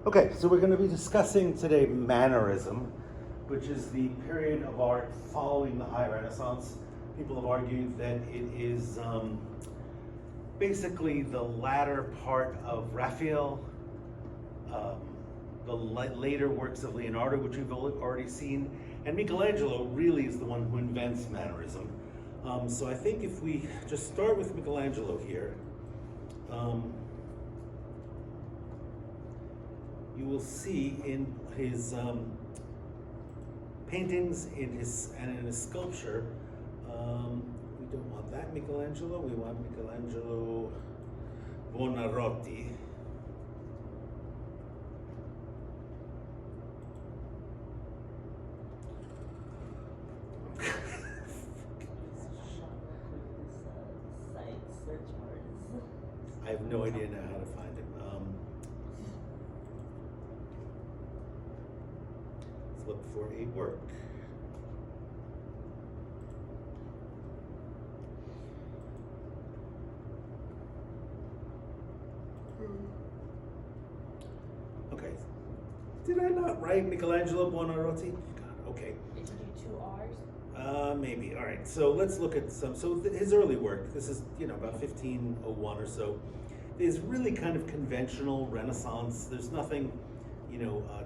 Okay, so we're going to be discussing today Mannerism, which is the period of art following the High Renaissance. People have argued that it is basically the latter part of Raphael, the later works of Leonardo, which we've already seen, and Michelangelo really is the one who invents Mannerism. So I think if we just start with Michelangelo here, you will see in his paintings, in his sculpture, we don't want that Michelangelo, we want Michelangelo Buonarroti. I have no idea now how to find him. Let's look for a work. Okay. Did I not write Michelangelo Buonarroti? God, okay. Did you do two R's? Maybe. All right. So let's look at some. So his early work. This is about 1501 or so. Is really kind of conventional Renaissance. There's nothing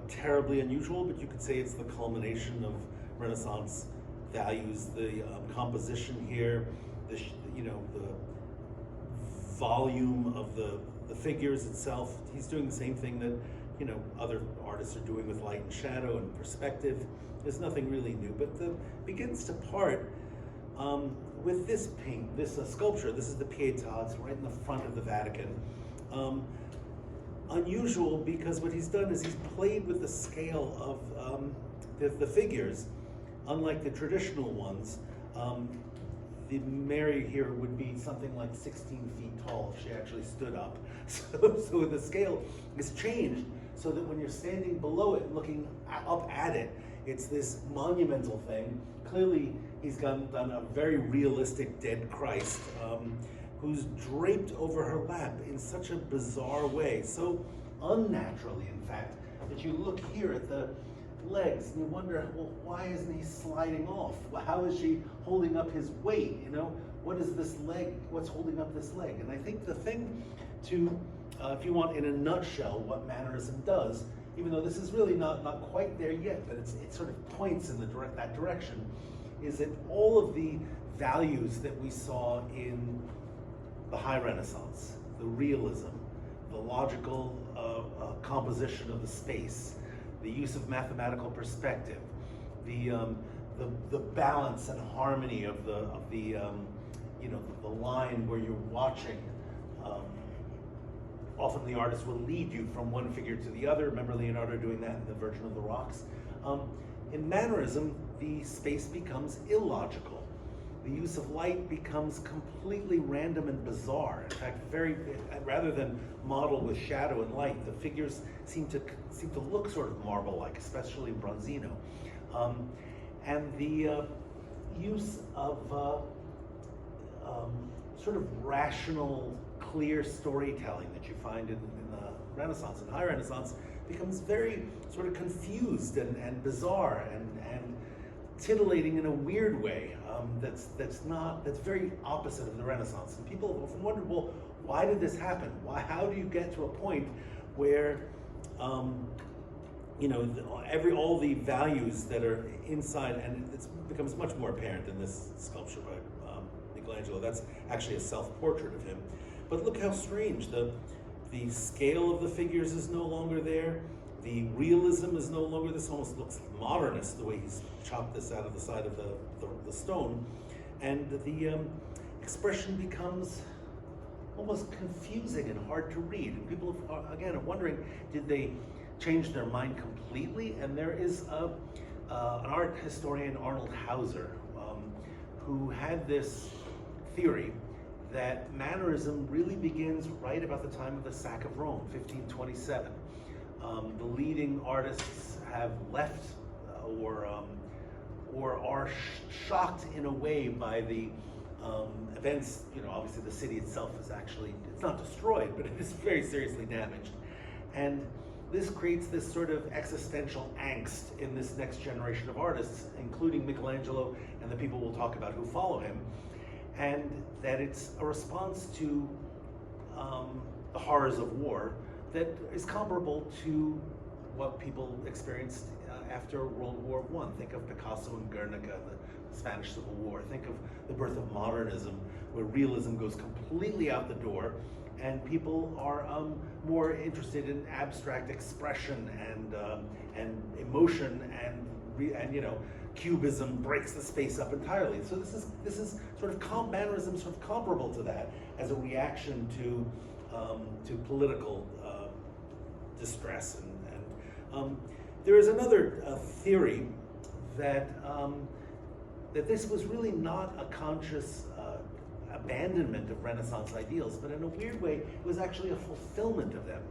terribly unusual, but you could say it's the culmination of Renaissance values. The composition here, the volume of the figures itself. He's doing the same thing that other artists are doing with light and shadow and perspective. There's nothing really new, but begins to part with this paint, this sculpture. This is the Pietà. It's right in the front of the Vatican. Unusual because what he's done is he's played with the scale of the figures, unlike the traditional ones. The Mary here would be something like 16 feet tall if she actually stood up. So the scale is changed so that when you're standing below it, looking up at it, it's this monumental thing. Clearly, he's done a very realistic dead Christ who's draped over her lap in such a bizarre way, so unnaturally, in fact, that you look here at the legs and you wonder, well, why isn't he sliding off? How is she holding up his weight? What is this leg? What's holding up this leg? And I think the thing to, if you want, in a nutshell, what Mannerism does, even though this is really not quite there yet, but it sort of points in that direction, is that all of the values that we saw in the High Renaissance, the realism, the logical composition of the space, the use of mathematical perspective, the balance and harmony of the line where you're watching. Often the artist will lead you from one figure to the other. Remember Leonardo doing that in The Virgin of the Rocks? In Mannerism, the space becomes illogical. The use of light becomes completely random and bizarre. In fact, rather than model with shadow and light, the figures seem to look sort of marble-like, especially Bronzino. And the use of sort of rational, clear storytelling that you find in the Renaissance and High Renaissance becomes very sort of confused and bizarre and titillating in a weird way. That's very opposite of the Renaissance. And people have often wondered, well, why did this happen? How do you get to a point where all the values that are inside, and it becomes much more apparent in this sculpture by Michelangelo. That's actually a self-portrait of him. But look how strange. The scale of the figures is no longer there. The realism is no longer. This almost looks modernist, the way he's chopped this out of the side of the stone. And the expression becomes almost confusing and hard to read. And people, again, are wondering, did they change their mind completely? And there is an art historian, Arnold Hauser, who had this theory that Mannerism really begins right about the time of the sack of Rome, 1527. The leading artists have left or are shocked in a way by the events. Obviously the city itself is actually, it's not destroyed, but it is very seriously damaged. And this creates this sort of existential angst in this next generation of artists, including Michelangelo and the people we'll talk about who follow him, and that it's a response to the horrors of war that is comparable to what people experienced after World War I. Think of Picasso and Guernica, the Spanish Civil War. Think of the birth of modernism, where realism goes completely out the door, and people are more interested in abstract expression and emotion, and you know, Cubism breaks the space up entirely. So this is sort of Mannerism, sort of comparable to that as a reaction to political distress. And there is another theory that that this was really not a conscious abandonment of Renaissance ideals, but in a weird way, it was actually a fulfillment of them.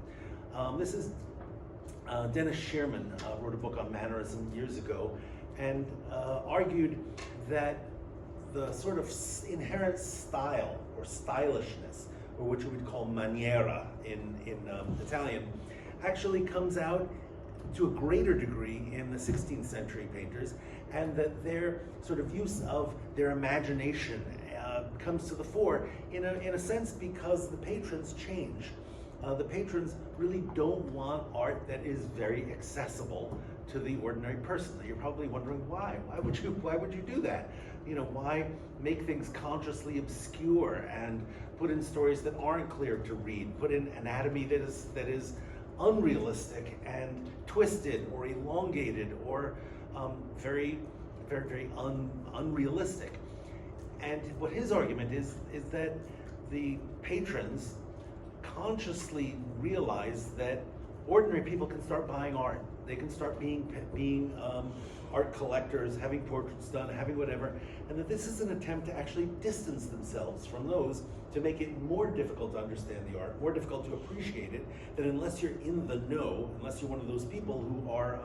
This is Dennis Shearman wrote a book on Mannerism years ago, and argued that the sort of inherent style or stylishness, or which we would call maniera in Italian, actually comes out to a greater degree in the 16th century painters, and that their sort of use of their imagination comes to the fore in a sense because the patrons change. The patrons really don't want art that is very accessible to the ordinary person. You're probably wondering why. Why would you do that? You know, why make things consciously obscure and put in stories that aren't clear to read? Put in anatomy that is unrealistic and twisted or elongated or very unrealistic. And what his argument is that the patrons consciously realize that ordinary people can start buying art. They can start being art collectors, having portraits done, having whatever, and that this is an attempt to actually distance themselves from those, to make it more difficult to understand the art, more difficult to appreciate it, that unless you're in the know, unless you're one of those people who are,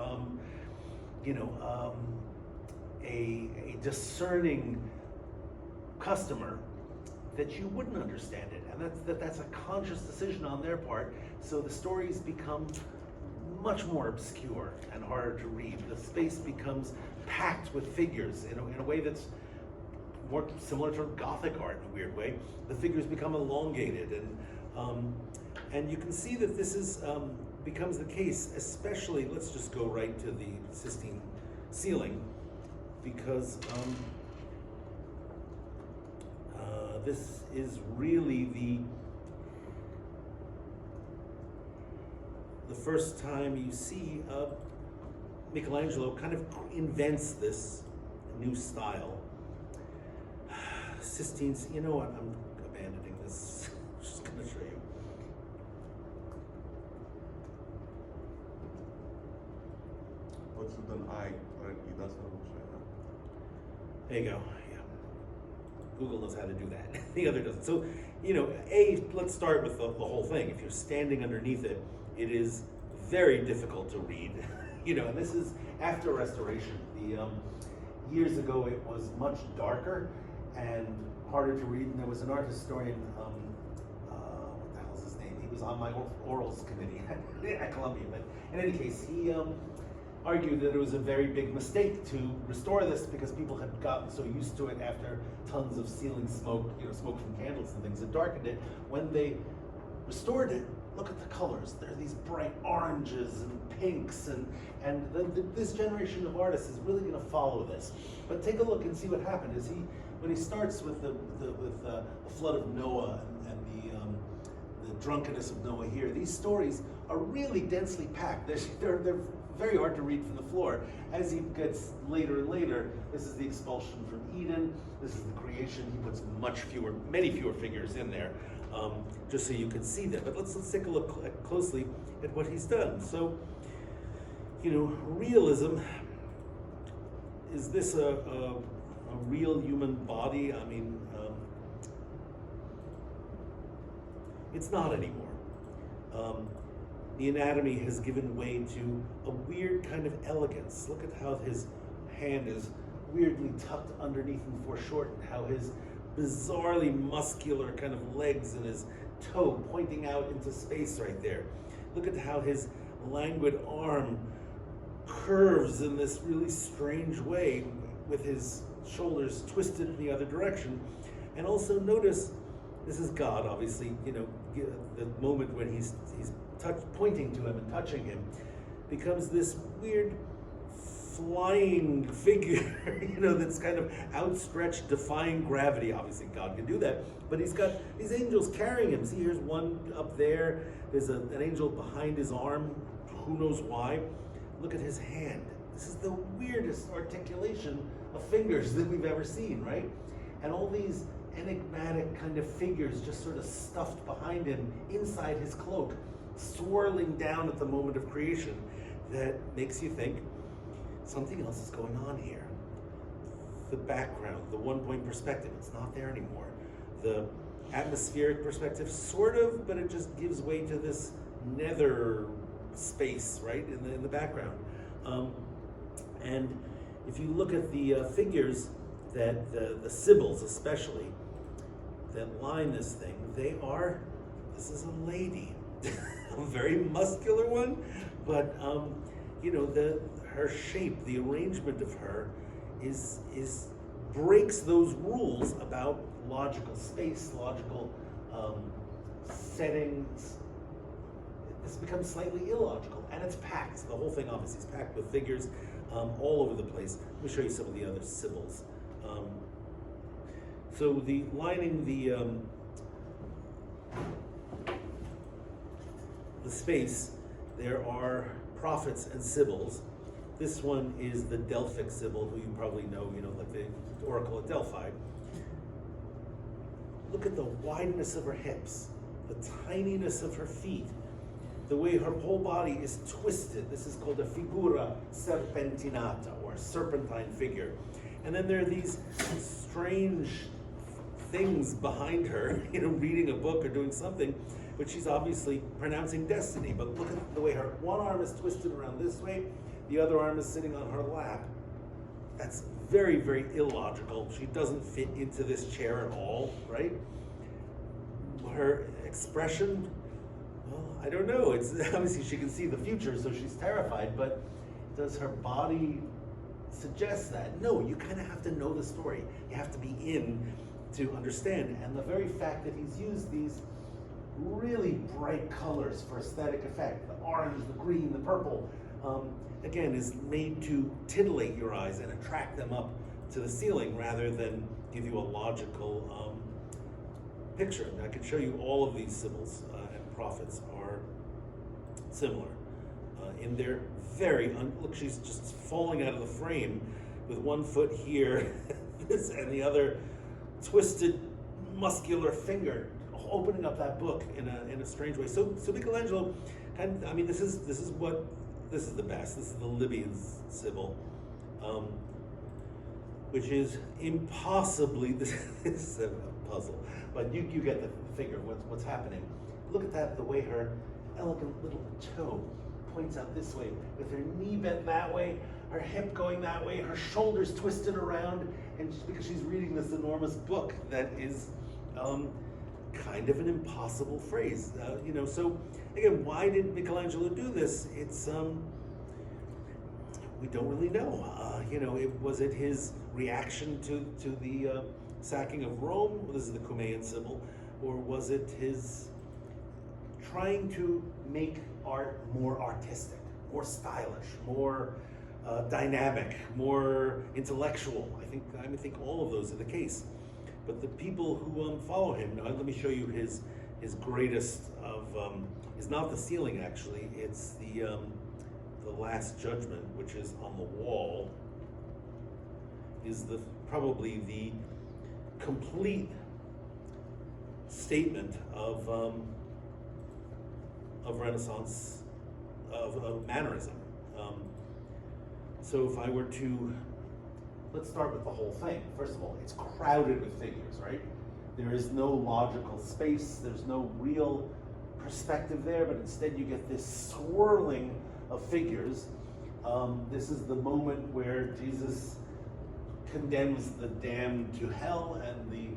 a discerning customer, that you wouldn't understand it, and that's a conscious decision on their part. So the stories become much more obscure and harder to read. The space becomes packed with figures in a way that's more similar to Gothic art in a weird way. The figures become elongated, and you can see that this is becomes the case, especially. Let's just go right to the Sistine ceiling, because this is really the first time you see Michelangelo kind of invents this new style. Sistine's, you know what, I'm abandoning this. I'm just gonna show you. What's with an eye? He doesn't show. There you go. Yeah. Google knows how to do that. The other doesn't. So, you know, let's start with the whole thing. If you're standing underneath it, it is very difficult to read. You know, and this is after restoration. Years ago, it was much darker and harder to read. And there was an art historian, what the hell's his name? He was on my orals committee at Columbia. But in any case, he argued that it was a very big mistake to restore this because people had gotten so used to it after tons of ceiling smoke, you know, smoke from candles and things that darkened it. When they restored it, look at the colors. There are these bright oranges and pinks, and this generation of artists is really going to follow this. But take a look and see what happened. When he starts with the flood of Noah and the drunkenness of Noah here, these stories are really densely packed. They're very hard to read from the floor. As he gets later and later, this is the expulsion from Eden. This is the creation. He puts many fewer figures in there, just so you can see that. But let's take a look closely at what he's done. So, you know, realism, is this a real human body? I mean, it's not anymore. The anatomy has given way to a weird kind of elegance. Look at how his hand is weirdly tucked underneath and foreshortened, how his bizarrely muscular kind of legs and his toe pointing out into space right there. Look at how his languid arm curves in this really strange way with his shoulders twisted in the other direction. And also notice, this is God, obviously, the moment when he's pointing to him and touching him becomes this weird flying figure, that's kind of outstretched, defying gravity. Obviously, God can do that, but he's got these angels carrying him. See, here's one up there. There's an angel behind his arm. Who knows why? Look at his hand. This is the weirdest articulation of fingers that we've ever seen, right? And all these enigmatic kind of figures just sort of stuffed behind him inside his cloak, swirling down at the moment of creation. That makes you think something else is going on here. The background, the one-point perspective, it's not there anymore. The atmospheric perspective, sort of, but it just gives way to this nether space, right, in the background. And if you look at the figures, that the Sibyls especially, that line this thing, this is a lady, a very muscular one, but her shape, the arrangement of her is breaks those rules about logical space, logical settings. This becomes slightly illogical, and it's packed. The whole thing obviously is packed with figures all over the place. Let me show you some of the other Sibyls. So the lining the space, there are prophets and Sibyls. This one is the Delphic Sibyl, who you probably know, like the Oracle at Delphi. Look at the wideness of her hips, the tininess of her feet, the way her whole body is twisted. This is called a figura serpentinata, or serpentine figure. And then there are these strange things behind her, reading a book or doing something, but she's obviously pronouncing destiny. But look at the way her one arm is twisted around this way, the other arm is sitting on her lap. That's very, very illogical. She doesn't fit into this chair at all, right? Her expression, well, I don't know. It's obviously she can see the future, so she's terrified, but does her body suggest that? No, you kind of have to know the story. You have to be in to understand. And the very fact that he's used these really bright colors for aesthetic effect, the orange, the green, the purple, again, is made to titillate your eyes and attract them up to the ceiling rather than give you a logical picture. And I could show you all of these Sibyls and prophets are similar. In their look, she's just falling out of the frame with one foot here and the other twisted muscular finger opening up that book in a strange way. So Michelangelo, this is the best. This is the Libyan Sibyl, which is impossibly this is a puzzle, but you get the figure of what's happening. Look at that, the way her elegant little toe points out this way, with her knee bent that way, her hip going that way, her shoulders twisted around, and because she's reading this enormous book that is kind of an impossible phrase. So again, why did Michelangelo do this? It's we don't really know. Was it his reaction to the sacking of Rome? This is the Cumaean Sibyl, or was it his trying to make art more artistic, more stylish, more dynamic, more intellectual? I think all of those are the case. But the people who follow him, let me show you his greatest of, is not the ceiling actually, it's the Last Judgment, which is on the wall, is probably the complete statement of Renaissance, of Mannerism. So if I were to, let's start with the whole thing. First of all, it's crowded with figures, right? There is no logical space, there's no real perspective there, but instead you get this swirling of figures. This is the moment where Jesus condemns the damned to hell and the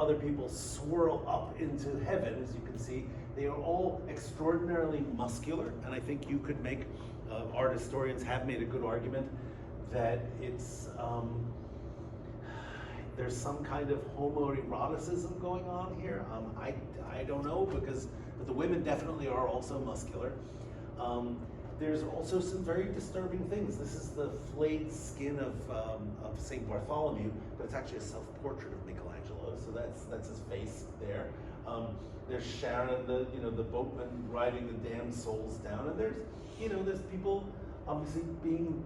other people swirl up into heaven, as you can see. They are all extraordinarily muscular, and I think you could make, art historians have made a good argument that it's, there's some kind of homoeroticism going on here. I don't know, but the women definitely are also muscular. There's also some very disturbing things. This is the flayed skin of St. Bartholomew, but it's actually a self-portrait of Michelangelo, so that's his face there. There's Sharon, the boatman riding the damned souls down, and there's people obviously being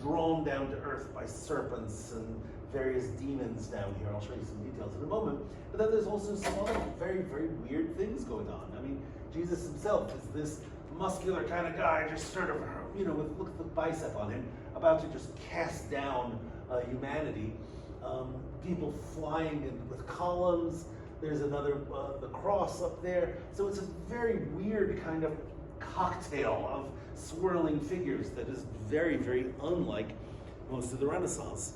drawn down to earth by serpents and various demons down here. I'll show you some details in a moment. But then there's also some other very, very weird things going on. I mean, Jesus himself is this muscular kind of guy, just sort of, look at the bicep on him, about to just cast down humanity. People flying with columns. There's another, the cross up there. So it's a very weird kind of cocktail of swirling figures that is very, very unlike most of the Renaissance.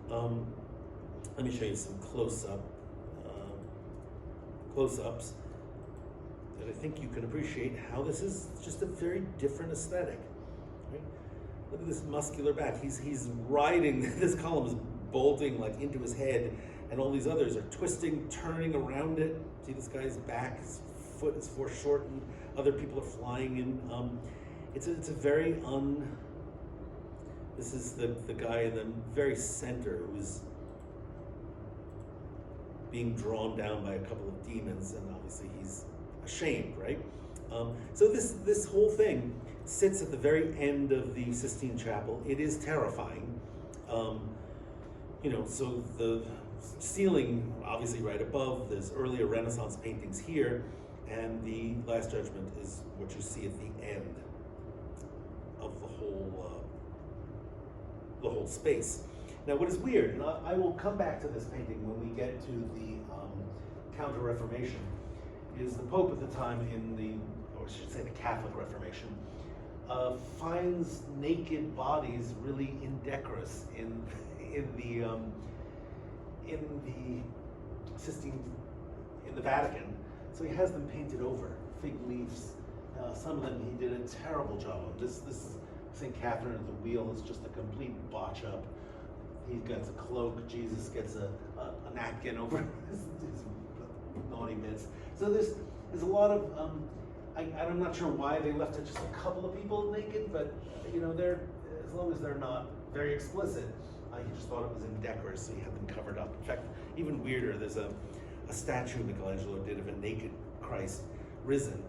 Let me show you some close-ups that I think you can appreciate how this is just a very different aesthetic. Right? Look at this muscular back. He's riding, this column is bolting like into his head, and all these others are twisting, turning around it. See this guy's back, his foot is foreshortened. Other people are flying in. It's a very this is the guy in the very center who's being drawn down by a couple of demons, and obviously he's ashamed, right? So this whole thing sits at the very end of the Sistine Chapel. It is terrifying. So the ceiling, obviously right above, there's earlier Renaissance paintings here, and the Last Judgment is what you see at the end of the whole space. Now, what is weird, and I will come back to this painting when we get to the Counter-Reformation, is the Pope at the time or I should say the Catholic Reformation, finds naked bodies really indecorous in the Vatican. So he has them painted over, fig leaves. Some of them he did a terrible job of. This St. Catherine at the wheel is just a complete botch up. He gets a cloak, Jesus gets a napkin over his naughty bits. So there's a lot of, I'm not sure why they left it just a couple of people naked, but they're, as long as they're not very explicit, he just thought it was indecorous, so he had them covered up. In fact, even weirder, there's a statue Michelangelo did of a naked Christ risen,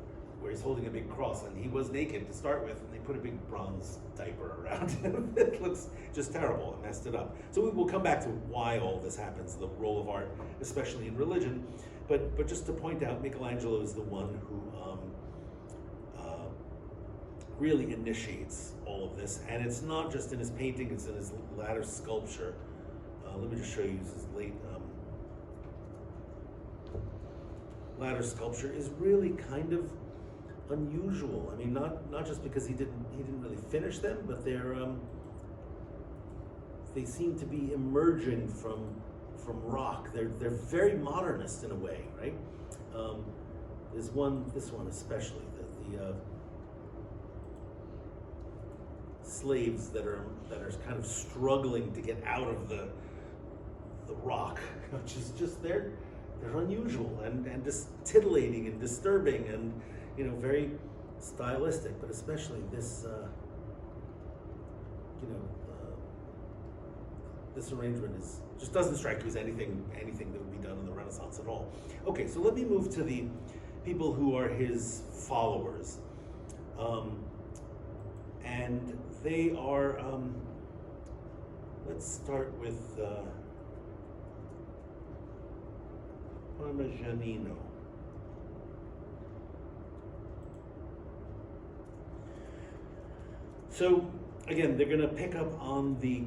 where he's holding a big cross, and he was naked to start with, and they put a big bronze diaper around him. It looks just terrible and messed it up. So we will come back to why all this happens, the role of art, especially in religion. But just to point out, Michelangelo is the one who really initiates all of this, and it's not just in his painting, it's in his latter sculpture. Let me just show you his late latter sculpture is really kind of unusual. I mean, not just because he didn't really finish them, but they seem to be emerging from rock. They're very modernist in a way, right? There's this one especially, the slaves that are kind of struggling to get out of the rock, which is just they're unusual and just titillating and disturbing and very stylistic, but especially this this arrangement just doesn't strike you as anything that would be done in the Renaissance at all. Okay, so let me move to the people who are his followers. And they are, let's start with Parmigianino. So again, they're going to pick up on the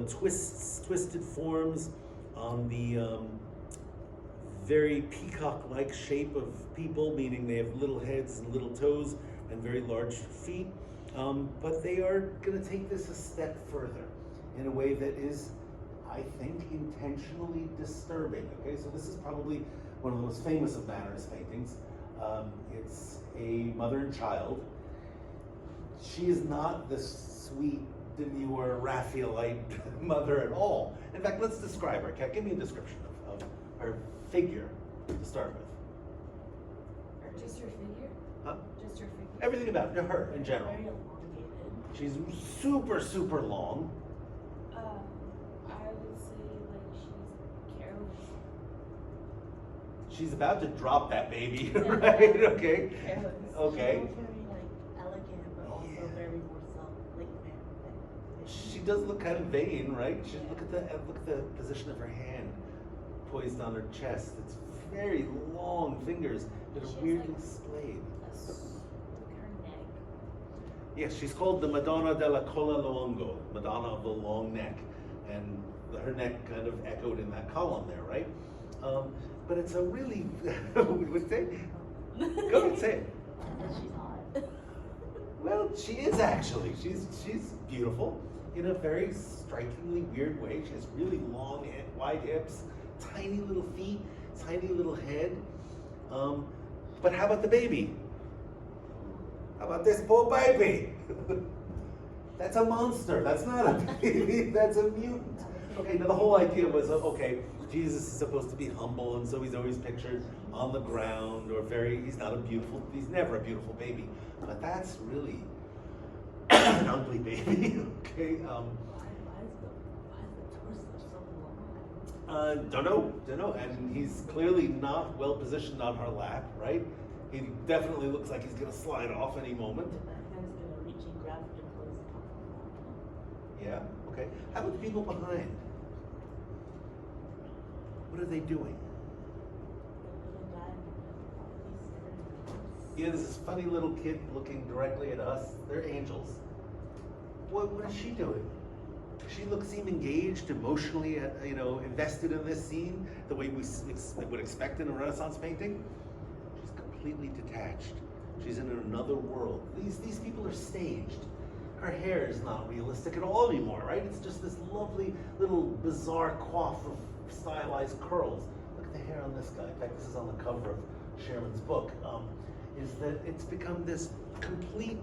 twisted forms, on the very peacock-like shape of people, meaning they have little heads and little toes and very large feet. But they are going to take this a step further in a way that is, I think, intentionally disturbing. Okay, so this is probably one of the most famous of Mannerist paintings. It's a mother and child. She is not the sweet, demure, Raphaelite mother at all. In fact, let's describe her. Kat, give me a description of her figure to start with. Or just her figure? Huh? Just her figure? Everything about her in general. Very elongated. She's super, super long. I would say like she's careless. She's about to drop that baby, Yeah. right? Okay. Careless. Okay. She's very like elegant, but also Yeah. very more like She does look kind of vain, right? Look at the position of her hand poised on her chest. It's very long fingers that She are has, weirdly like, splayed. Look at her neck. Yes, she's called the Madonna della Colla Luongo, Madonna of the long neck, and her neck kind of echoed in that column there, right? But it's a really, we would say, go ahead, say it. She's hot. Well, she is actually. She's beautiful in a very strikingly weird way. She has really long, wide hips, tiny little feet, tiny little head. But how about the baby? How about this poor baby? That's a monster. That's not a baby. That's a mutant. Okay, now the whole idea was, okay, Jesus is supposed to be humble, and so he's always pictured on the ground, or he's never a beautiful baby. But that's really an ugly baby, okay? Why is the torso so long? Don't know, and he's clearly not well positioned on her lap, right? He definitely looks like he's gonna slide off any moment. The hand's gonna reach and grab the clothes off. Yeah, okay. How about the people behind? What are they doing? The guy, he's staring at us. Yeah, there's this funny little kid looking directly at us. They're angels. What is she doing? Does she seem engaged, emotionally, invested in this scene, the way we would expect in a Renaissance painting? She's completely detached. She's in another world. These people are staged. Her hair is not realistic at all anymore, right? It's just this lovely little bizarre coif of stylized curls. Look at the hair on this guy. In fact, this is on the cover of Sherman's book. Is that it's become this complete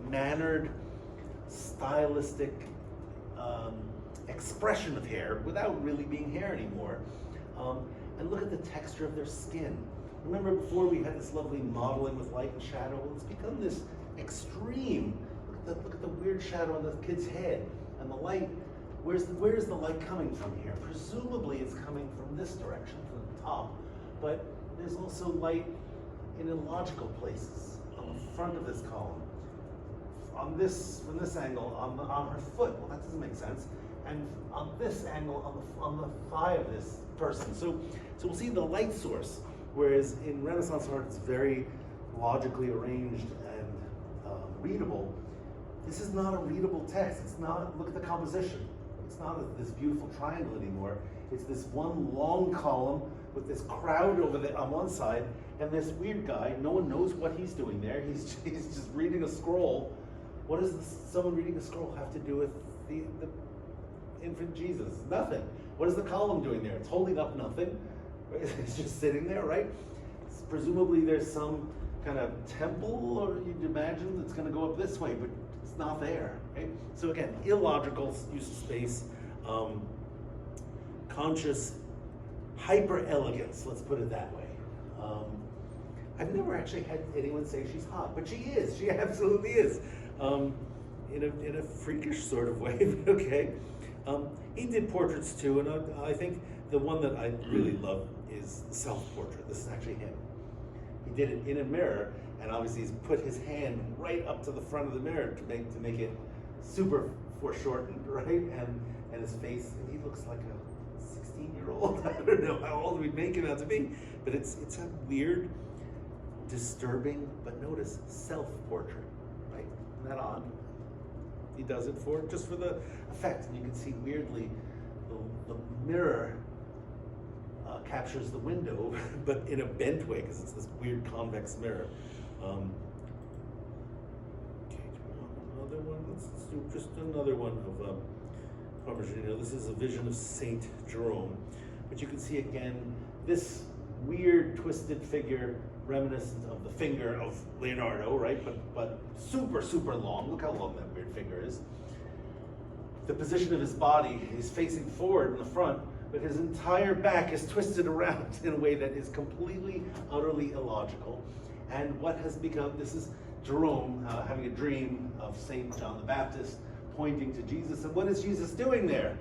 mannered, stylistic expression of hair without really being hair anymore. And look at the texture of their skin. Remember before we had this lovely modeling with light and shadow? Well, it's become this extreme. Look at the weird shadow on the kid's head and the light. Where is the light coming from here? Presumably it's coming from this direction, from the top, but there's also light in illogical places on the front of this column. From this angle, on her foot, well, that doesn't make sense. And on this angle, on the thigh of this person. So we'll see the light source, whereas in Renaissance art it's very logically arranged and readable. This is not a readable text. It's not, look at the composition. It's not this beautiful triangle anymore. It's this one long column with this crowd on one side, and this weird guy. No one knows what he's doing there. He's just reading a scroll. What does someone reading a scroll have to do with the infant Jesus? Nothing. What is the column doing there? It's holding up nothing. Right? It's just sitting there, right? Presumably there's some kind of temple, or you'd imagine, that's going to go up this way, but it's not there. Right? So again, illogical use of space, conscious hyper elegance. Let's put it that way. I've never actually had anyone say she's hot, but she is. She absolutely is. In a freakish sort of way, okay. He did portraits too, and I think the one that I really love is self-portrait. This is actually him. He did it in a mirror, and obviously he's put his hand right up to the front of the mirror to make it super foreshortened, right? And his face, and he looks like a 16-year-old. I don't know how old we'd make him out to be, but it's a weird, disturbing, but notice, self-portrait, right? Isn't that odd? He does it just for the effect, and you can see weirdly the mirror captures the window, but in a bent way, because it's this weird convex mirror. Okay, another one. Let's do just another one of Parmigiano. This is a vision of Saint Jerome, but you can see again this weird twisted figure reminiscent of the finger of Leonardo, right? But super, super long. Look how long that weird finger is. The position of his body is facing forward in the front, but his entire back is twisted around in a way that is completely, utterly illogical. And what has become, this is Jerome having a dream of Saint John the Baptist pointing to Jesus. And what is Jesus doing there?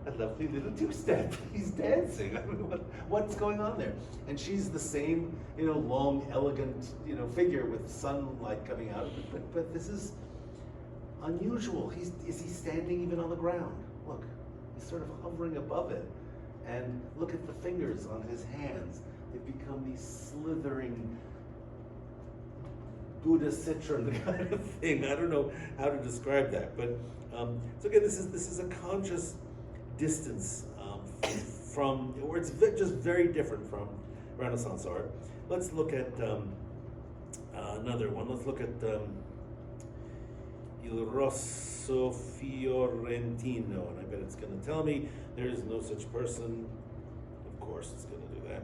A lovely little two-step. He's dancing. I mean, what's going on there? And she's the same, long, elegant, figure with sunlight coming out. But this is unusual. Is he standing even on the ground? Look, he's sort of hovering above it. And look at the fingers on his hands. They've become these slithering Buddha citron kind of thing. I don't know how to describe that, but so again, this is a conscious distance from, or it's just very different from Renaissance art. Let's look at another one. Let's look at Il Rosso Fiorentino, and I bet it's going to tell me there is no such person. Of course, it's going to do that.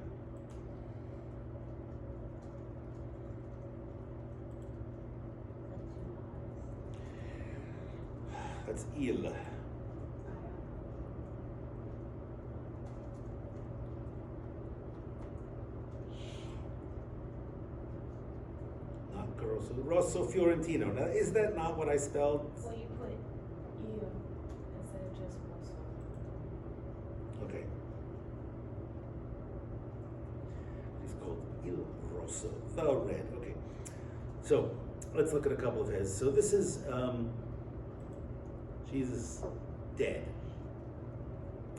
That's Il. Rosso Fiorentino. Now, is that not what I spelled? Well, you put you instead of just Rosso. Okay. He's called Il Rosso, the red. Okay. So let's look at a couple of his. So this is Jesus dead.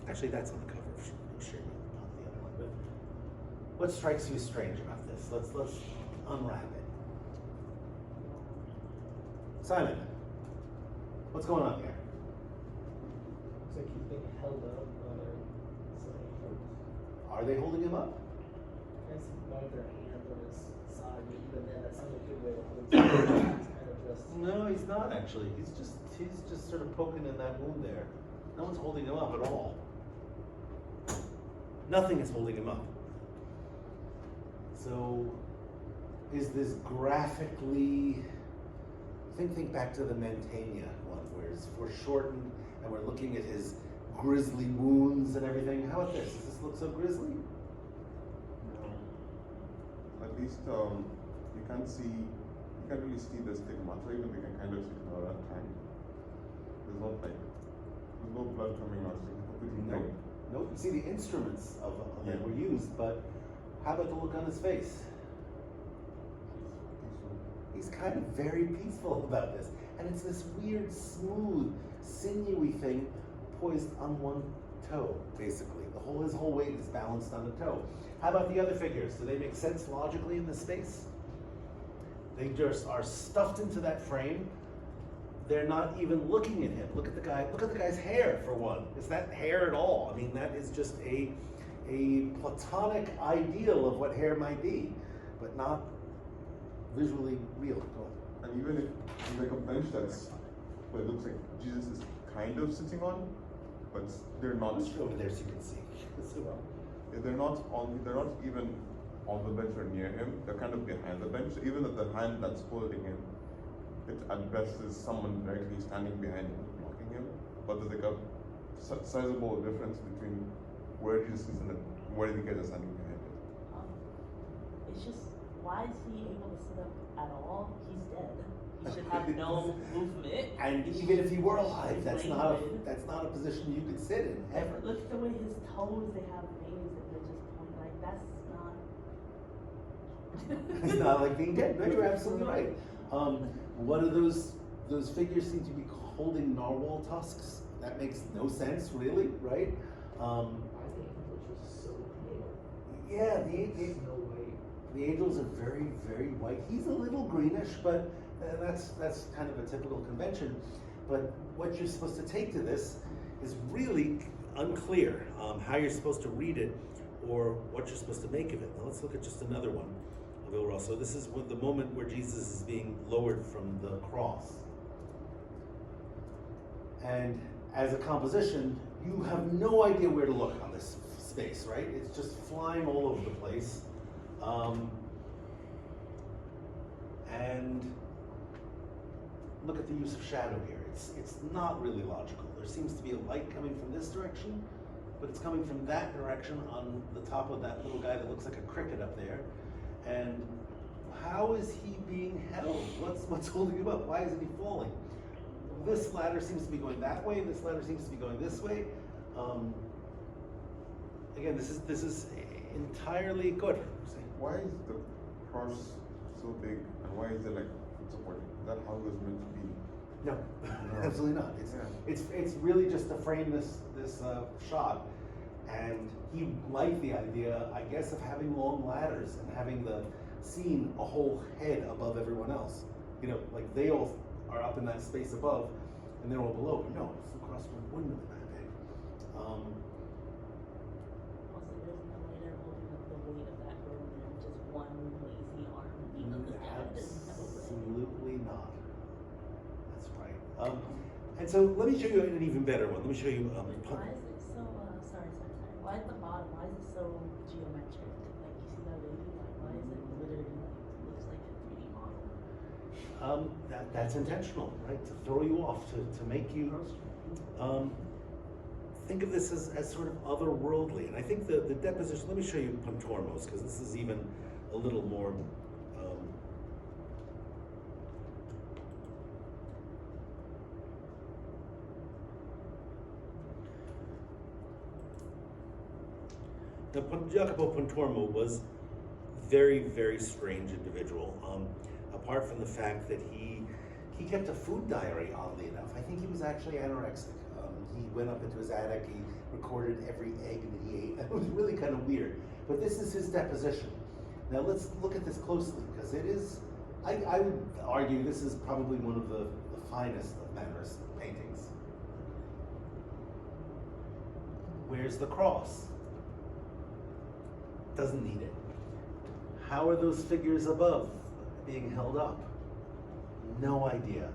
Actually, that's on the cover of Sherman, not the other one. But what strikes you as strange about this? Let's unwrap it. Simon, what's going on here? Looks like he's being held up by somebody else. Are they holding him up? I guess one of their hands on his side, but even then, that's not a good way to hold someone. He's kind of just. No, he's not actually. He's just sort of poking in that wound there. No one's holding him up at all. Nothing is holding him up. So, is this graphically? Think back to the Mantegna one, where it's foreshortened and we're looking at his grisly wounds and everything. How about this? Does this look so grisly? No. At least you can't really see the stigmata, even they can kind of see the right hand. There's no blood coming out. Nope. You see the instruments of Yeah. that were used, but how about the look on his face? He's kind of very peaceful about this. And it's this weird, smooth, sinewy thing poised on one toe, basically. His whole weight is balanced on the toe. How about the other figures? Do they make sense logically in this space? They just are stuffed into that frame. They're not even looking at him. Look at the guy's hair, for one. Is that hair at all? I mean, that is just a platonic ideal of what hair might be, but not visually real. And even if it's like a bench that's what it looks like Jesus is kind of sitting on, but they're not. Let's go over there so you can see. They're not even on the bench or near him. They're kind of behind the bench. So even at the hand that's holding him, it at best is someone directly standing behind him, blocking him. But there's like a sizable difference between where Jesus is and where the guys are standing behind him. It's just, why is he able to sit up at all? He's dead. He should have no movement. And even if he were alive, that's not a position you could sit in ever. Look at the way his toes, they have veins and they're just pointing like, that's not. It's not like being dead. No, you're absolutely right. One of those figures seem to be holding narwhal tusks. That makes no sense, really, right? I think English was so pale. Yeah, There's no way. the angels are very, very white. He's a little greenish, but that's kind of a typical convention. But what you're supposed to take to this is really unclear how you're supposed to read it or what you're supposed to make of it. Now let's look at just another one of Il Rosso. This is the moment where Jesus is being lowered from the cross. And as a composition, you have no idea where to look on this space, right? It's just flying all over the place. And look at the use of shadow here. It's not really logical. There seems to be a light coming from this direction, but it's coming from that direction on the top of that little guy that looks like a cricket up there. And how is he being held? What's holding him up? Why isn't he falling? This ladder seems to be going that way, and this ladder seems to be going this way. Again, this is entirely good. Why is the cross so big, and why is it like foot supporting? Is that how it was meant to be? No, No. absolutely not. It's really just to frame this shot, and he liked the idea, I guess, of having long ladders and having the scene a whole head above everyone else. You know, like they all are up in that space above, and they're all below. But no, the cross wouldn't have been that big. Also, there's no way they're holding up the weight of that burden and just one lazy arm being on the head. Absolutely not. That's right. And so let me show you an even better one. Let me show you. Why is it so, sorry. Why at the bottom, why is it so geometric? Like, you see that lady? Like, why is it literally like, looks like a 3D model? That's intentional, right? To throw you off, to make you think of this as sort of otherworldly. And I think the deposition, let me show you Pontormo's, because this is even a little more. Now, Jacopo Pontormo was very, very strange individual. Apart from the fact that he kept a food diary, oddly enough. I think he was actually anorexic. He went up into his attic, he recorded every egg that he ate. It was really kind of weird. But this is his deposition. Now let's look at this closely, because it is, I would argue this is probably one of the finest of Mannerist paintings. Where's the cross? Doesn't need it. How are those figures above being held up? No idea.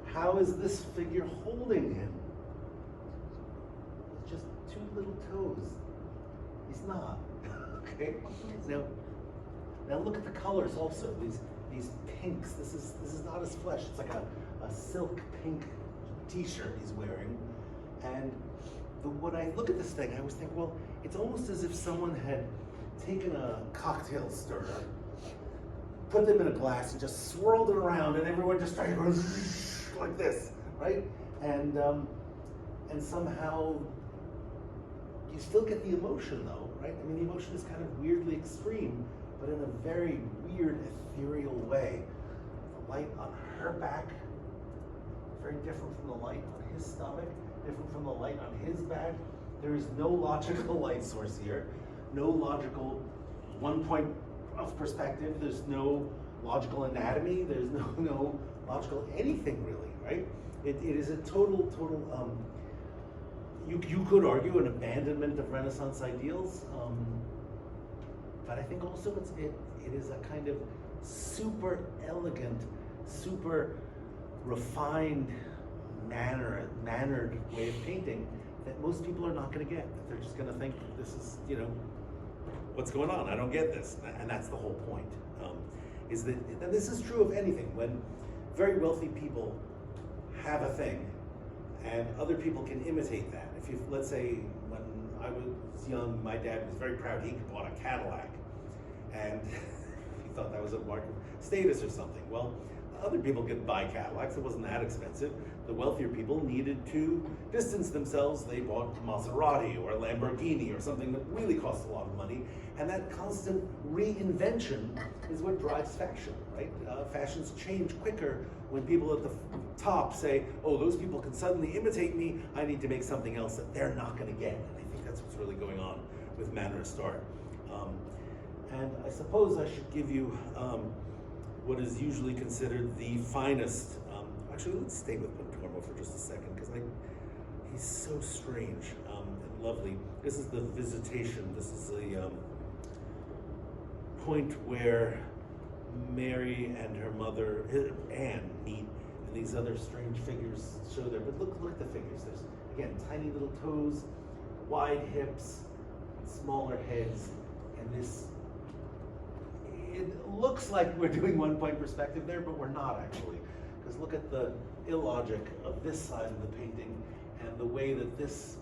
How is this figure holding him? With just two little toes. He's not. Okay? Now look at the colors also. These pinks. This is not his flesh. It's like a silk pink t-shirt he's wearing. And when I look at this thing, I always think, well, it's almost as if someone had taken a cocktail stirrer, put them in a glass, and just swirled it around, and everyone just started going like this, right? And somehow you still get the emotion, though, right? I mean, the emotion is kind of weirdly extreme, but in a very weird, ethereal way. The light on her back, very different from the light on his stomach, different from the light on his back. There is no logical light source here. No logical one point of perspective. There's no logical anatomy. There's no logical anything really, right? It is a total. You could argue an abandonment of Renaissance ideals, but I think also it is a kind of super elegant, super refined, mannered way of painting that most people are not going to get. That they're just going to think this is, what's going on? I don't get this, and that's the whole point. Is that, and this is true of anything. When very wealthy people have a thing, and other people can imitate that. If you, let's say, when I was young, my dad was very proud he bought a Cadillac, and he thought that was a mark of status or something. Well, other people could buy Cadillacs. It wasn't that expensive. The wealthier people needed to distance themselves. They bought Maserati or Lamborghini or something that really cost a lot of money. And that constant reinvention is what drives fashion, right? Fashions change quicker when people at the top say, oh, those people can suddenly imitate me. I need to make something else that they're not going to get. And I think that's what's really going on with Mannerist art. And I suppose I should give you what is usually considered the finest. Actually, let's stay with Pontormo for just a second, because he's so strange and lovely. This is the Visitation. This is the point where Mary and her mother, Anne, meet, and these other strange figures show there. But look at the figures. There's, again, tiny little toes, wide hips, smaller heads, and this. It looks like we're doing one-point perspective there, but we're not actually, because look at the illogic of this side of the painting, and the way that this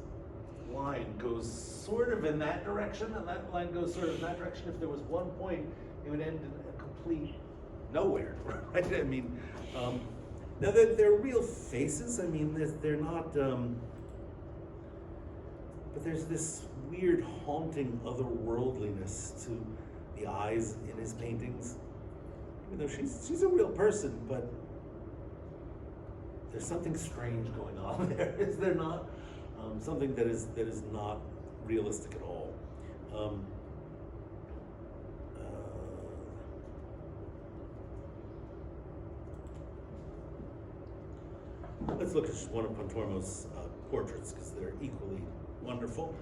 line goes sort of in that direction, and that line goes sort of in that direction. If there was one point, it would end in a complete nowhere, right? I mean, now they're real faces. I mean, they're not, but there's this weird, haunting otherworldliness to the eyes in his paintings. Even though she's a real person, but there's something strange going on there, is there not? Something that is not realistic at all. Let's look at just one of Pontormo's portraits, because they're equally wonderful.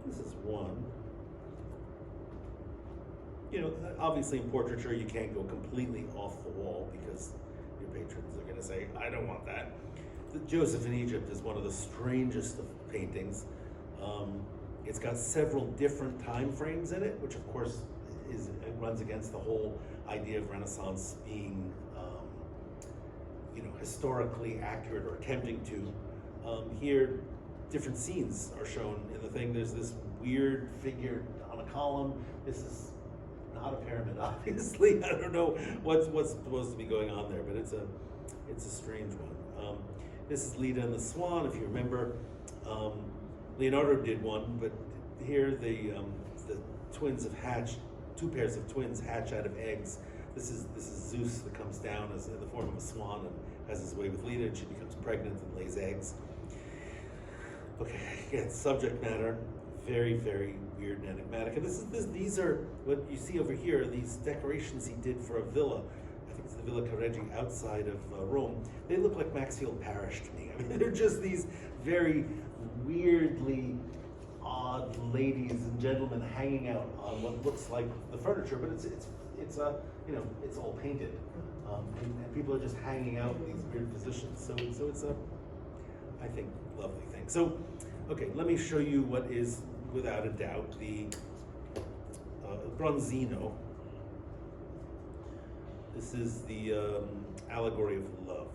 This is one. You know, obviously in portraiture you can't go completely off the wall because your patrons are going to say, I don't want that. The Joseph in Egypt is one of the strangest of paintings. It's got several different time frames in it, which of course it runs against the whole idea of Renaissance being, you know, historically accurate or attempting to. Here, different scenes are shown in the thing. There's this weird figure on a column. This is not a pyramid, obviously. I don't know what's supposed to be going on there, but it's a strange one. This is Leda and the Swan, if you remember. Leonardo did one, but here the twins have hatched. Two pairs of twins hatch out of eggs. This is Zeus that comes down as in the form of a swan and has his way with Leda, and she becomes pregnant and lays eggs. Okay, again, subject matter, very, very weird and enigmatic. And these are what you see over here. These decorations he did for a villa. I think it's the Villa Careggi outside of Rome. They look like Maxfield Parrish to me. I mean, they're just these very weirdly odd ladies and gentlemen hanging out on what looks like the furniture, but it's you know, it's all painted, and people are just hanging out in these weird positions. So it's a, I think, lovely thing. So, okay, let me show you what is, without a doubt, the Bronzino. This is the allegory of love.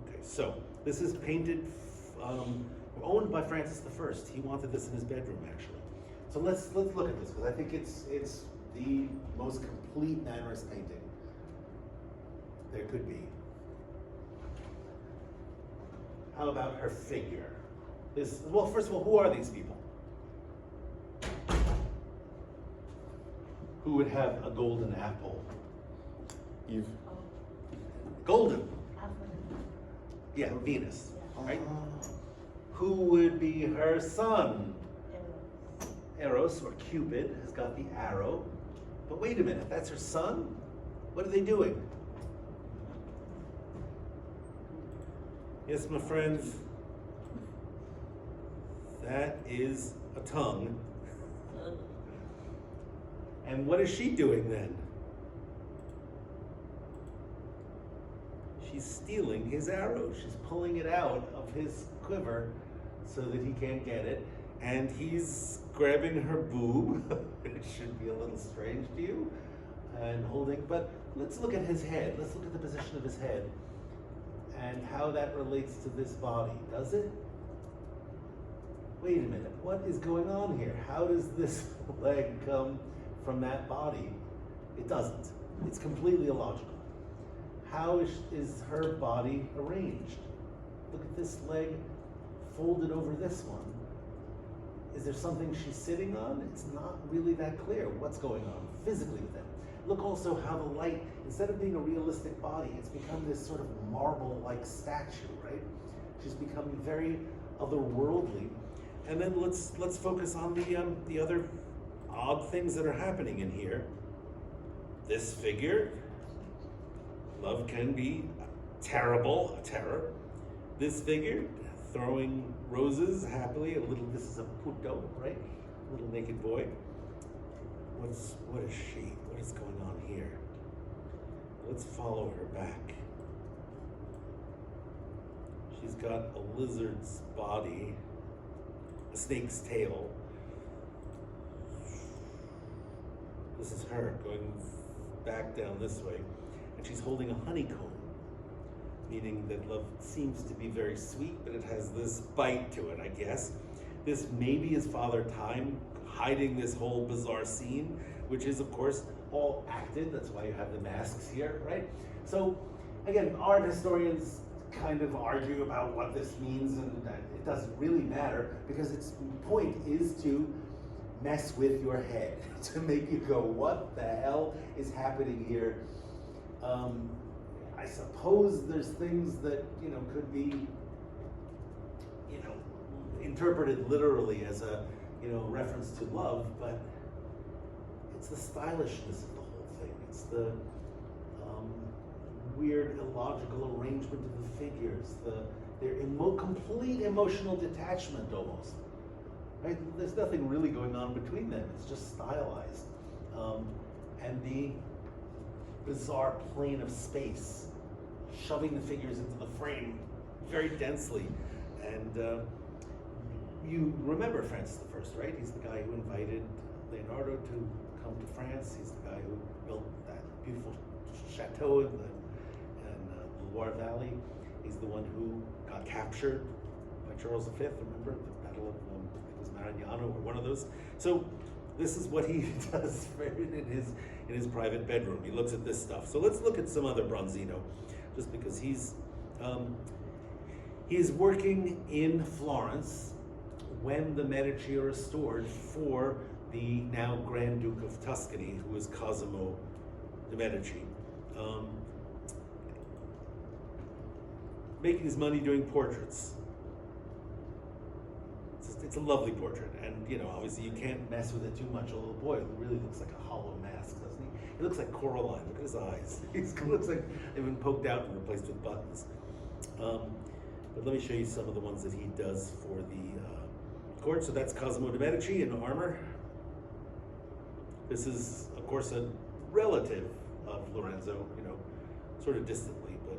Okay, so this is painted, owned by Francis I. He wanted this in his bedroom, actually. So let's look at this, because I think it's the most complete Mannerist painting there could be. How about her figure? Well, first of all, who are these people? Who would have a golden apple? Eve. Golden. Aphrodite. Yeah, Venus, right? Ah. Who would be her son? Eros. Eros, or Cupid, has got the arrow. But wait a minute, that's her son? What are they doing? Yes, my friends, that is a tongue. And what is she doing then? She's stealing his arrow. She's pulling it out of his quiver so that he can't get it. And he's grabbing her boob. It should be a little strange to you. And holding, but let's look at his head. Let's look at the position of his head and how that relates to this body. Does it? Wait a minute, what is going on here? How does this leg come from that body? It doesn't. It's completely illogical. How is her body arranged? Look at this leg folded over this one. Is there something she's sitting on? It's not really that clear what's going on physically with them. Look also how the light, instead of being a realistic body, it's become this sort of marble-like statue, right? She's becoming very otherworldly. And then let's focus on the other odd things that are happening in here. This figure, love can be terrible, a terror. This figure, throwing roses happily, this is a puto, right? A little naked boy. what is she? What is going on here? Let's follow her back. She's got a lizard's body, a snake's tail. This is her going back down this way, and she's holding a honeycomb, meaning that love seems to be very sweet, but it has this bite to it, I guess. This maybe is Father Time hiding this whole bizarre scene, which is, of course, all acted. That's why you have the masks here, right? So, again, art historians kind of argue about what this means, and it doesn't really matter, because its point is to mess with your head, to make you go, what the hell is happening here? I suppose there's things that, could be, interpreted literally as a, reference to love, but it's the stylishness of the whole thing. It's the weird, illogical arrangement of the figures, their complete emotional detachment almost. Right? There's nothing really going on between them. It's just stylized. And the bizarre plane of space, shoving the figures into the frame very densely. And you remember Francis I, right? He's the guy who invited Leonardo to come to France. He's the guy who built that beautiful chateau in the Loire Valley. He's the one who got captured by Charles V, remember? The Battle of, it was Marignano or one of those. So this is what he does in his private bedroom. He looks at this stuff. So let's look at some other Bronzino, just because he's working in Florence when the Medici are restored for the now Grand Duke of Tuscany, who is Cosimo de' Medici. Making his money doing portraits. It's a lovely portrait, and obviously you can't mess with it too much. A little boy really looks like a hollow mask, doesn't he? He looks like Coraline. Look at his eyes. He looks like they've been poked out and replaced with buttons. But let me show you some of the ones that he does for the court. So that's Cosimo de' Medici in armor. This is, of course, a relative of Lorenzo, sort of distantly, but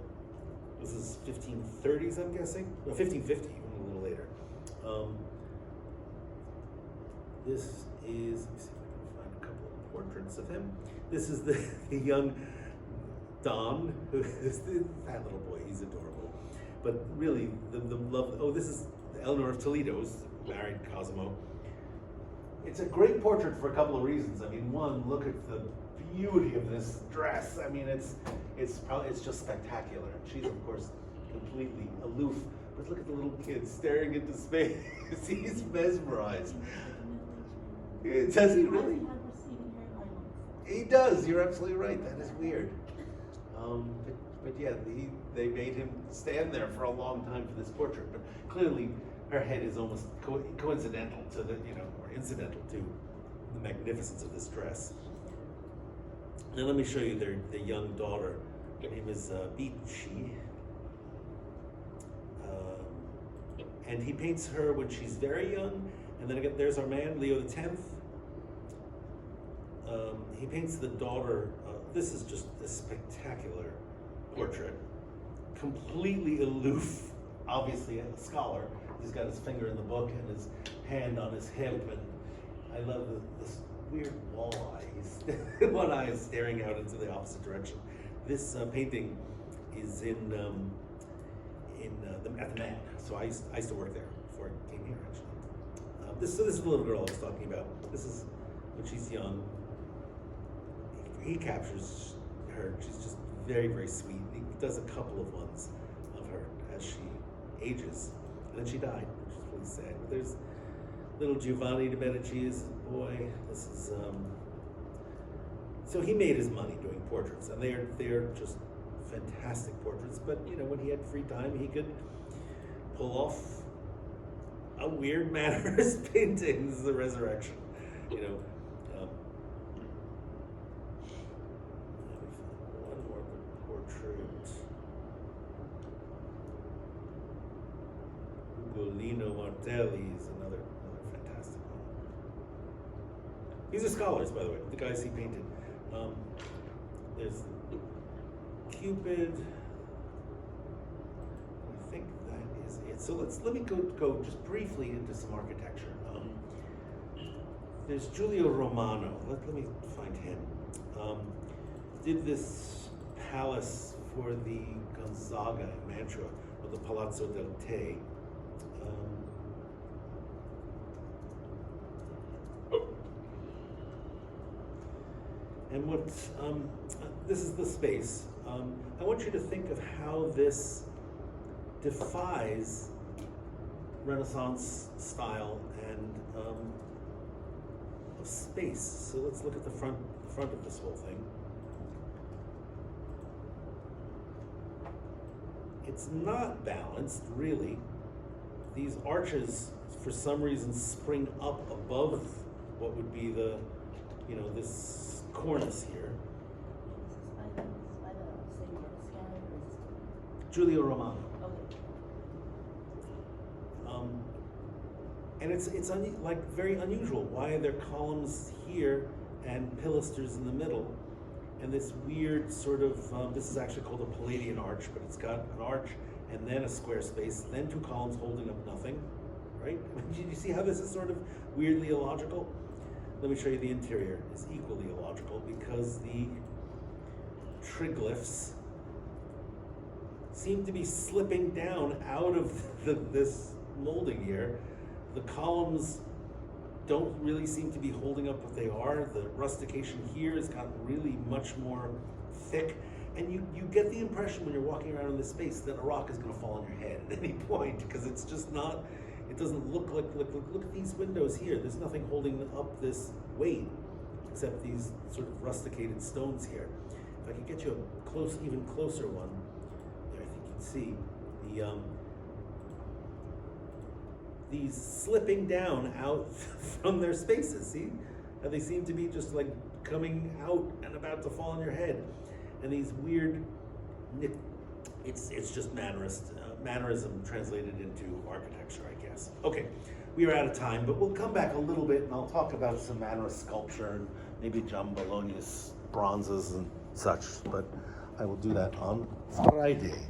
this is 1530s, I'm guessing. No, 1550, even a little later. This is, let me see if I can find a couple of portraits of him. This is the young Don, who is that little boy. He's adorable. But really, the love, this is Eleanor of Toledo's married Cosimo. It's a great portrait for a couple of reasons. I mean, one, look at the beauty of this dress. I mean, it's just spectacular. She's, of course, completely aloof. But look at the little kid staring into space. He's mesmerized. Does he really? He does. You're absolutely right. That is weird. But yeah, they made him stand there for a long time for this portrait. But clearly, her head is almost coincidental to the, or incidental to the magnificence of this dress. Now let me show you the young daughter. Her name is Bici. And he paints her when she's very young. And then again, there's our man, Leo X. He paints the daughter. This is just a spectacular portrait. Completely aloof, obviously a scholar. He's got his finger in the book and his hand on his hip. And I love this weird wall eye. One eye is staring out into the opposite direction. This painting is at the Met. So I used to work there before I came here, actually. This is the little girl I was talking about. This is when she's young. He captures her. She's just very, very sweet. He does a couple of ones of her as she ages. And then she died, which is really sad. But there's little Giovanni de' Medici is a boy. This is, so he made his money doing portraits, and they're just fantastic portraits. But, when he had free time, he could pull off a weird Mannerist painting. This is the Resurrection, one more portrait. Ugolino Martelli is another fantastic These are scholars, by the way, the guys he painted. There's Cupid. I think that is it. So let me go just briefly into some architecture. There's Giulio Romano. Let me find him. Did this palace for the Gonzaga in Mantua, or the Palazzo del Te. And what, this is the space. I want you to think of how this defies Renaissance style and of space. So let's look at the front of this whole thing. It's not balanced, really. These arches, for some reason, spring up above what would be the, this cornice here. Is this by the same artist guy, or is this? Giulio Romano. Okay. And it's very unusual. Why are there columns here and pilasters in the middle? And this weird sort of, this is actually called a Palladian arch, but it's got an arch and then a square space, then two columns holding up nothing, right? Did you see how this is sort of weirdly illogical? Let me show you the interior. It's equally illogical because the triglyphs seem to be slipping down out of this molding here. The columns don't really seem to be holding up what they are. The rustication here has gotten really much more thick. And you get the impression when you're walking around in this space that a rock is going to fall on your head at any point, because it's just not, it doesn't look like, look at these windows here. There's nothing holding up this weight except these sort of rusticated stones here. If I could get you a even closer one, there, I think you can see the, these slipping down out from their spaces. See how they seem to be just like coming out and about to fall on your head. And these weird, it's just Mannerism translated into architecture, I guess. Okay, we are out of time, but we'll come back a little bit and I'll talk about some Mannerist sculpture and maybe John Bologna's bronzes and such, but I will do that on Friday.